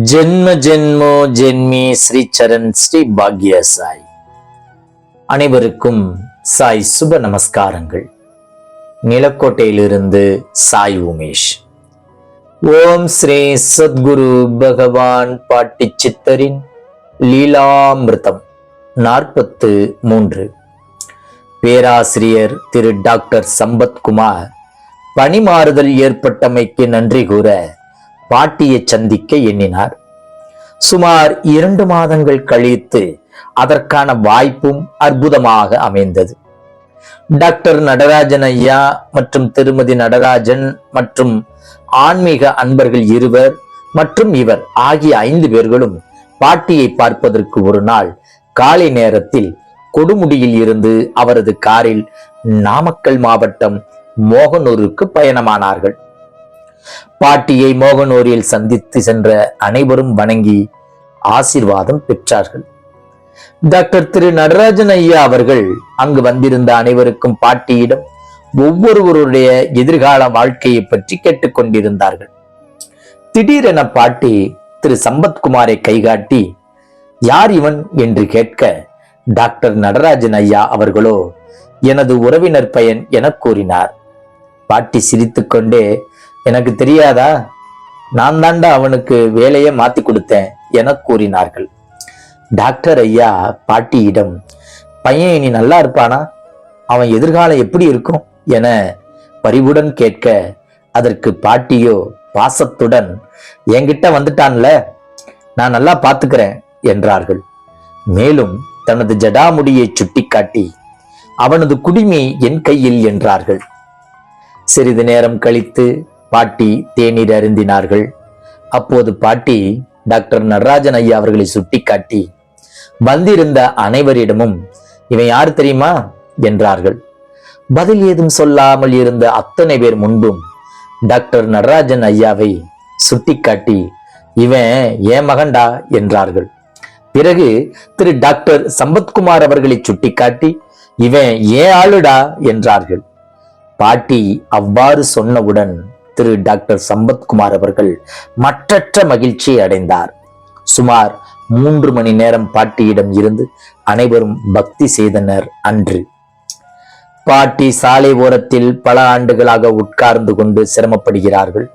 ஜென்ம ஜென்மோ ஜென்மி ஸ்ரீ சரண் ஸ்ரீ பாக்ய சாய். அனைவருக்கும் சாய் சுப நமஸ்காரங்கள். நிலக்கோட்டையிலிருந்து சாய் உமேஷ். ஓம் ஸ்ரீ சத்குரு பகவான் பாட்டி சித்தரின் லீலாமிருதம் 43. பேராசிரியர் திரு டாக்டர் சம்பத்குமார் பணிமாறுதல் ஏற்பட்டமைக்கு நன்றி கூற பாட்டியை சந்திக்க எண்ணினார். சுமார் 2 மாதங்கள் கழித்து அதற்கான வாய்ப்பும் அற்புதமாக அமைந்தது. டாக்டர் நடராஜன் ஐயா மற்றும் திருமதி நடராஜன் மற்றும் ஆன்மீக அன்பர்கள் 2 மற்றும் இவர் ஆகிய 5 பேர்களும் பாட்டியை பார்ப்பதற்கு ஒரு நாள் காலை நேரத்தில் கொடுமுடியில் இருந்து அவரது காரில் நாமக்கல் மாவட்டம் மோகனூருக்கு பயணமானார்கள். பாட்டியை மோகனூரில் சந்தித்து சென்ற அனைவரும் வணங்கி ஆசீர்வாதம் பெற்றார்கள். டாக்டர் திரு நடராஜன் ஐயா அவர்கள் அங்கு வந்திருந்த அனைவருக்கும் பாட்டியிடம் ஒவ்வொருவருடைய எதிர்கால வாழ்க்கையை பற்றி கேட்டுக்கொண்டிருந்தார்கள். திடீரென பாட்டி திரு சம்பத்குமாரை கைகாட்டி யார் இவன் என்று கேட்க, டாக்டர் நடராஜன் ஐயா அவர்களோ எனது உறவினர் பையன் என கூறினார். பாட்டி சிரித்துக்கொண்டே, எனக்கு தெரியாதா, நான் தாண்டா அவனுக்கு வேலையை மாத்தி கொடுத்தேன் என கூறினார்கள். டாக்டர் ஐயா பாட்டியிடம், பையன் இனி நல்லா இருப்பானா, அவன் எதிர்காலம் எப்படி இருக்கும் என பரிவுடன் கேட்க, அதற்கு பாட்டியோ பாசத்துடன், என்கிட்ட வந்துட்டான்ல, நான் நல்லா பாத்துக்கிறேன் என்றார்கள். மேலும் தனது ஜடாமுடியை சுட்டிக்காட்டி, அவனது குடிமை என் கையில் என்றார்கள். சிறிது நேரம் கழித்து பாட்டி தேநீர் அருந்தினார்கள். அப்போது பாட்டி டாக்டர் நடராஜன் ஐயா அவர்களை சுட்டிக்காட்டி, வந்திருந்த அனைவரிடமும் இவன் யாரு தெரியுமா என்றார்கள். பதில் ஏதும் சொல்லாமல் இருந்த அத்தனை பேர் முன்பும் டாக்டர் நடராஜன் ஐயாவை சுட்டிக்காட்டி, இவன் ஏன் மகன்டா என்றார்கள். பிறகு திரு டாக்டர் சம்பத்குமார் அவர்களை சுட்டிக்காட்டி, இவன் ஏன் ஆளுடா என்றார்கள். பாட்டி அவ்வாறு சொன்னவுடன் திரு டாக்டர் சம்பத்குமார் அவர்கள் மற்றற்ற மகிழ்ச்சி அடைந்தார். சுமார் 3 மணி நேரம் பாட்டியிடம் இருந்து அனைவரும் பக்தி செய்தனர். அன்று பாட்டி சாலை ஓரத்தில் பல ஆண்டுகளாக உட்கார்ந்து கொண்டு சிரமப்படுகிறார்கள்.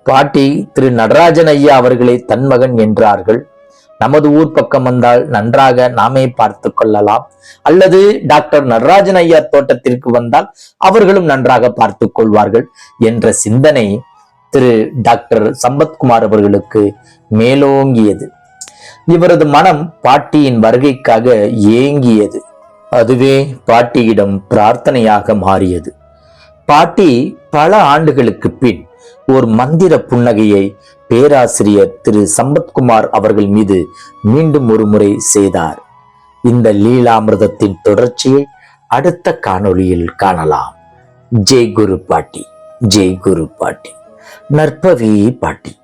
பாட்டி திரு நடராஜன் ஐயா அவர்களை தன் மகன் என்றார்கள். நமது ஊர் பக்கம் வந்தால் நன்றாக நாமே பார்த்து கொள்ளலாம், அல்லது டாக்டர் நடராஜன் ஐயா தோட்டத்திற்கு வந்தால் அவர்களும் நன்றாக பார்த்து கொள்வார்கள் என்ற சிந்தனை திரு டாக்டர் சம்பத்குமார் அவர்களுக்கு மேலோங்கியது. இவரது மனம் பாட்டியின் வருகைக்காக ஏங்கியது. அதுவே பாட்டியிடம் பிரார்த்தனையாக மாறியது. பாட்டி பல ஆண்டுகளுக்கு பின் ஒரு மந்திர புன்னகையை பேராசிரியர் திரு சம்பத்குமார் அவர்கள் மீது மீண்டும் ஒரு முறை செய்தார். இந்த லீலாமிர்தத்தின் தொடர்ச்சியை அடுத்த காணொளியில் காணலாம். ஜெய் குரு பாட்டி, ஜெய் குரு பாட்டி, நற்பவி பாட்டி.